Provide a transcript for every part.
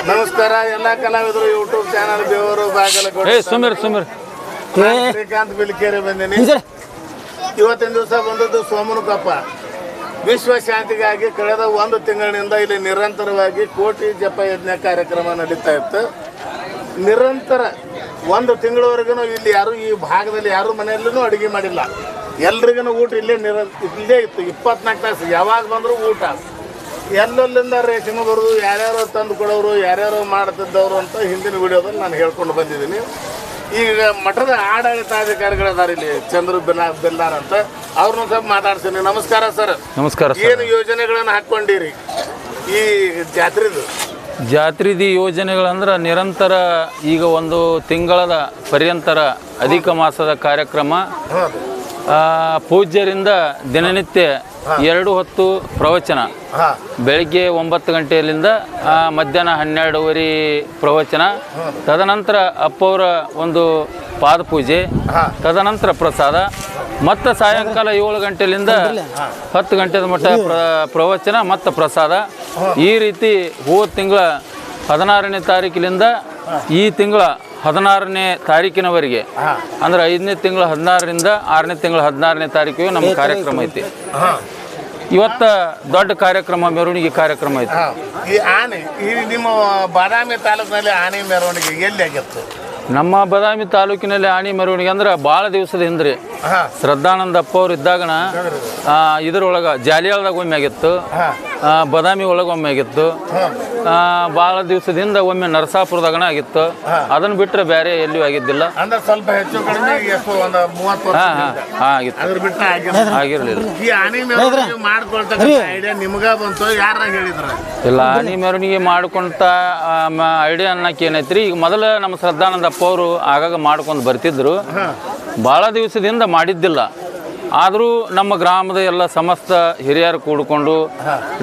ನಮಸ್ಕಾರ ಎಲ್ಲ ಕಲಾವಿದರು ಯೂಟ್ಯೂಬ್ ಚಾನಲ್ ದೇವರು ಬಾಗಲಕೋಟೆ ಶ್ರೀಕಾಂತ್ ಬಿಲ್ಕೇರಿ ಬಂದಿನಿ. ಇವತ್ತಿನ ದಿವಸ ಬಂದದ್ದು ಸೋಮನಕೊಪ್ಪ. ವಿಶ್ವ ಶಾಂತಿಗಾಗಿ ಕಳೆದ ಒಂದು ತಿಂಗಳಿನಿಂದ ಇಲ್ಲಿ ನಿರಂತರವಾಗಿ ಕೋಟಿ ಜಪ ಯಜ್ಞ ಕಾರ್ಯಕ್ರಮ ನಡೀತಾ ಇತ್ತು. ನಿರಂತರ ಒಂದು ತಿಂಗಳವರೆಗೂ ಇಲ್ಲಿ ಯಾರು ಈ ಭಾಗದಲ್ಲಿ ಯಾರು ಮನೆಯಲ್ಲೂ ಅಡುಗೆ ಮಾಡಿಲ್ಲ. ಎಲ್ರಿಗೂ ಊಟ ಇಲ್ಲೇ ಇಲ್ಲೇ ಇತ್ತು. 24 ತಾಸು ಯಾವಾಗ ಬಂದರೂ ಊಟ. ಎಲ್ಲೆಲ್ಲಿಂದ ರೇಷನ್ ಬರೋದು, ಯಾರ್ಯಾರೋ ತಂದು ಕೊಡೋರು, ಯಾರ್ಯಾರೋ ಮಾಡ್ತಿದ್ದವರು ಅಂತ ಹಿಂದಿನ ವಿಡಿಯೋದಲ್ಲಿ ನಾನು ಹೇಳ್ಕೊಂಡು ಬಂದಿದ್ದೀನಿ. ಈಗ ಮಠದ ಆಡಳಿತಾಧಿಕಾರಿಗಳಿದ್ದಾರೆ ಇಲ್ಲಿ, ಚಂದ್ರು ಬೆಲ್ಲಾರ್ ಅಂತ. ಅವ್ರನ್ನ ಸ್ವಲ್ಪ ಮಾತಾಡ್ತೀನಿ. ನಮಸ್ಕಾರ ಸರ್. ನಮಸ್ಕಾರ. ಏನು ಯೋಜನೆಗಳನ್ನು ಹಾಕ್ಕೊಂಡಿರಿ ಈ ಜಾತ್ರೆದಿ ಯೋಜನೆಗಳಂದ್ರೆ ನಿರಂತರ ಈಗ ಒಂದು ತಿಂಗಳದ ಪರ್ಯಂತರ ಅಧಿಕ ಮಾಸದ ಕಾರ್ಯಕ್ರಮ. ಪೂಜ್ಯರಿಂದ ದಿನನಿತ್ಯ 2 ಹೊತ್ತು ಪ್ರವಚನ. ಬೆಳಗ್ಗೆ 9 ಗಂಟೆಯಲ್ಲಿಂದ ಮಧ್ಯಾಹ್ನ 12:30 ಪ್ರವಚನ. ತದನಂತರ ಅಪ್ಪವರ ಒಂದು ಪಾದಪೂಜೆ, ತದನಂತರ ಪ್ರಸಾದ. ಮತ್ತು ಸಾಯಂಕಾಲ 7 ಗಂಟೆಯಿಂದ 10 ಗಂಟೆದ ಮಟ್ಟ ಪ್ರವಚನ ಮತ್ತು ಪ್ರಸಾದ. ಈ ರೀತಿ ಹೋದ ತಿಂಗಳ 16ನೇ ತಾರೀಕಿನಿಂದ ಈ ತಿಂಗಳ 16ನೇ ತಾರೀಕಿನವರೆಗೆ, ಅಂದ್ರೆ 5ನೇ ತಿಂಗಳ 16ರಿಂದ 6ನೇ ತಿಂಗಳ 16ನೇ ತಾರೀಕಿಗೆ ನಮ್ಮ ಕಾರ್ಯಕ್ರಮ ಐತಿ. ಇವತ್ತು ದೊಡ್ಡ ಕಾರ್ಯಕ್ರಮ, ಮೆರವಣಿಗೆ ಕಾರ್ಯಕ್ರಮ ಐತಿ. ಈ ಆನೆ ನಿಮ್ಮ ಬಾದಾಮಿ ತಾಲೂಕಿನಲ್ಲಿ ಆನೆ ಮೆರವಣಿಗೆ ಎಲ್ಲಿ ಆಗಿತ್ತು? ನಮ್ಮ ಬಾದಾಮಿ ತಾಲೂಕಿನಲ್ಲಿ ಆನೆ ಮೆರವಣಿಗೆ ಅಂದ್ರೆ ಭಾಳ ದಿವಸದ ಹಿಂದ್ರಿ ಶ್ರದ್ಧಾನಂದ ಅಪ್ಪ ಅವ್ರು ಇದ್ದಾಗಣ ಇದ್ರೊಳಗೆ ಜಾಲಿಯಾಳದಾಗ ಒಮ್ಮೆ ಆಗಿತ್ತು, ಬಾದಾಮಿ ಒಳಗೆ ಒಮ್ಮೆ ಆಗಿತ್ತು. ಭಾಳ ದಿವಸದಿಂದ ಒಮ್ಮೆ ನರಸಾಪುರದಾಗಣ ಆಗಿತ್ತು. ಅದನ್ನು ಬಿಟ್ಟರೆ ಬೇರೆ ಎಲ್ಲಿಯೂ ಆಗಿದ್ದಿಲ್ಲ. ಸ್ವಲ್ಪ ಹೆಚ್ಚು ಕಡಿಮೆ ಆಗಿರಲಿಲ್ಲ. ಇಲ್ಲ, ಆನೆ ಮೆರವಣಿಗೆ ಮಾಡ್ಕೊಂತ ಐಡಿಯಾ ಅನ್ನಕ್ಕೆ ಏನೈತ್ರಿ, ಈಗ ಮೊದಲು ನಮ್ಮ ಶ್ರದ್ಧಾನಂದ ಅಪ್ಪ ಅವರು ಆಗಾಗ ಮಾಡ್ಕೊಂಡು ಬರ್ತಿದ್ರು. ಭಾಳ ದಿವಸದಿಂದ ಮಾಡಿದ್ದಿಲ್ಲ. ಆದರೂ ನಮ್ಮ ಗ್ರಾಮದ ಎಲ್ಲ ಸಮಸ್ತ ಹಿರಿಯರು ಕೂಡಿಕೊಂಡು,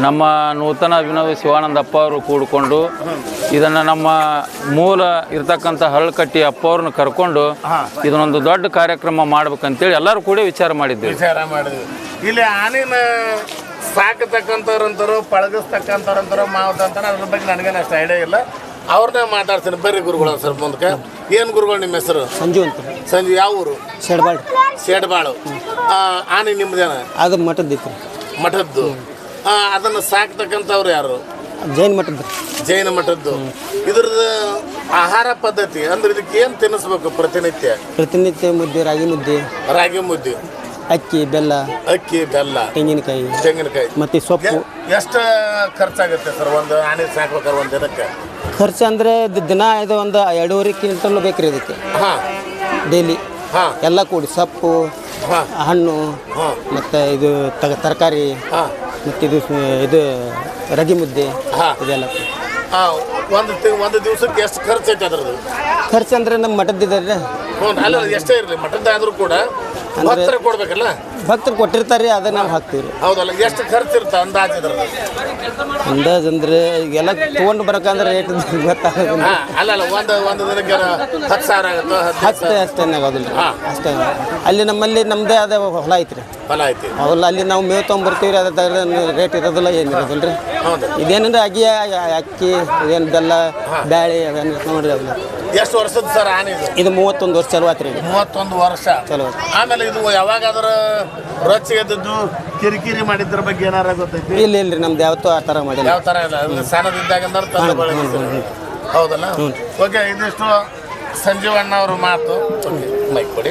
ನಮ್ಮ ನೂತನ ಅಭಿನವ ಶಿವಾನಂದ ಅಪ್ಪ ಅವರು ಕೂಡಿಕೊಂಡು, ಇದನ್ನು ನಮ್ಮ ಮೂಲ ಇರ್ತಕ್ಕಂಥ ಹರಳಕಟ್ಟಿ ಅಪ್ಪ ಅವ್ರನ್ನ ಕರ್ಕೊಂಡು ಇದನ್ನೊಂದು ದೊಡ್ಡ ಕಾರ್ಯಕ್ರಮ ಮಾಡ್ಬೇಕಂತೇಳಿ ಎಲ್ಲರೂ ಕೂಡ ವಿಚಾರ ಮಾಡಿದ್ವಿ. ಇಲ್ಲಿ ಆನೆನ ಸಾಕತಕ್ಕಂಥವ್ರಂತಾರೋ ಪಳಗಿಸ್ತಕ್ಕಂಥವ್ರಂತಾರೋ ಮಾವತಂತಾರೋ ಅದ್ರ ಬಗ್ಗೆ ನನಗೇನು ಅಷ್ಟು ಐಡಿಯಾ ಇಲ್ಲ. ಅವ್ರನ್ನೇ ಮಾತಾಡ್ತೀನಿ. ಬರ್ರಿ ಗುರುಗಳು ಸರ್ ಮುಂದಕ್ಕೆ. ಏನು ಗುರುಗಳು ನಿಮ್ಮ ಹೆಸರು? ಸಂಜು ಅಂತ. ಸಂಜು ಯಾವ ಊರು? ಸೇಡ್ಬಾಳು. ಆನೆ ನಿಮ್ದೇನ? ಅದು ಮಠದ್ದು. ಮಠದ್ದು. ಅದನ್ನು ಸಾಕ್ತಕ್ಕಂಥವ್ರು ಯಾರು? ಜೈನ ಮಠದ್ದು. ಇದ್ರದ್ದು ಆಹಾರ ಪದ್ಧತಿ ಅಂದ್ರೆ ಇದಕ್ಕೆ ಏನು ತಿನ್ನಿಸ್ಬೇಕು ಪ್ರತಿನಿತ್ಯ? ಮುದ್ದೆ, ರಾಗಿ ಮುದ್ದೆ, ಅಕ್ಕಿ ಬೆಲ್ಲ, ತೆಂಗಿನಕಾಯಿ ಮತ್ತೆ ಸೊಪ್ಪು. ಎಷ್ಟು ಖರ್ಚಾಗುತ್ತೆ ಸರ್ ಒಂದು ಆನೆ ಸಾಕ್ಬೇಕಾದ್ರೆ ಒಂದು ದಿನಕ್ಕೆ? ಖರ್ಚು ಅಂದರೆ ದಿನ ಇದು ಒಂದು 2.5 ಕ್ವಿಂಟಲ್ ಬೇಕ್ರಿ ಇದಕ್ಕೆ ಡೈಲಿ. ಎಲ್ಲ ಕೂಡಿ ಸೊಪ್ಪು, ಹಣ್ಣು, ಮತ್ತು ಇದು ತರಕಾರಿ, ಮತ್ತು ಇದು ರಾಗಿ ಮುದ್ದೆ ಇದೆಲ್ಲ. ಒಂದು ದಿವಸಕ್ಕೆ ಎಷ್ಟು ಖರ್ಚು ಐತೆ ಅದ್ರದ್ದು? ಖರ್ಚು ಅಂದರೆ ನಮ್ಮ ಮಠದ್ದಿದ್ದಾರೆ. ಅಲ್ಲ, ಎಷ್ಟೇ ಇರಲಿ ಮಠದ್ದಾದ್ರೂ ಕೂಡ ಭಕ್ತರು ಕೊಡ್ಬೇಕಲ್ಲ. ಭಕ್ತರು ಕೊಟ್ಟಿರ್ತಾರೆ, ಅದನ್ನ ನಾವು ಹಾಕ್ತೀವಿ. ಹೌದಲ್ಲ, ಎಷ್ಟು ಖರ್ಚು ಇರುತ್ತೆ ಅಂದಾಜು? ಅಂದಾಜು ಅಂದರೆ ಈಗೆಲ್ಲ ತೊಗೊಂಡು ಬರೋಕಂದ್ರೆ ರೇಟ್ ಗೊತ್ತಾಗೋದಿಲ್ಲ. ಅಲ್ಲ, ಒಂದು ದಿನಕ್ಕೆ 10,000 ಆಗುತ್ತೆ? ಅಷ್ಟೇ ಆಗೋದಿಲ್ಲ. ಅಷ್ಟೇ. ಅಲ್ಲಿ ನಮ್ಮದೇ ಆದ ಹೊಲ ಐತ್ರಿ. ಹೊಲ ಅಲ್ಲಿ ನಾವು ಮೇವು ತೊಗೊಂಡ್ಬರ್ತೀವಿ. ಅದ್ರ ರೇಟ್ ಇರೋದಿಲ್ಲ, ಏನಿರೋದಿಲ್ಲ ರೀ. ಇದೇನಂದ್ರೆ ಅಕ್ಕಿ, ಇದೇನು ಬೆಲ್ಲ, ಬ್ಯಾಳೆ ಅವೇನು ನೋಡ್ರಿ. ಅವೆಲ್ಲ ಎಷ್ಟು ವರ್ಷದ ಸರ್ ಆನೆ ಇದು? 31 ವರ್ಷ ಚಲೋ ಆತ್ರಿ. 31 ವರ್ಷ ಚಲೋ. ಆಮೇಲೆ ಇದು ಯಾವಾಗಾದ್ರೂ ರೊಚ್ಚಿಗೆದ್ದು ಕಿರಿಕಿರಿ ಮಾಡಿದ್ರ ಬಗ್ಗೆ ಏನಾರ ಗೊತ್ತೈತಿ? ಇಲ್ರಿ, ನಮ್ದು ಯಾವತ್ತೂ ಆ ಥರ ಮಾಡಿಲ್ಲ. ಯಾವ ಥರ ಇಲ್ಲ, ಸಣ್ಣದಿದ್ದಾಗ ಹೌದಲ್ಲ. ಓಕೆ, ಇದಿಷ್ಟು ಸಂಜೀವಣ್ಣ ಅವ್ರ ಮಾತು. ಮೈಕ್ ಕೊಡಿ.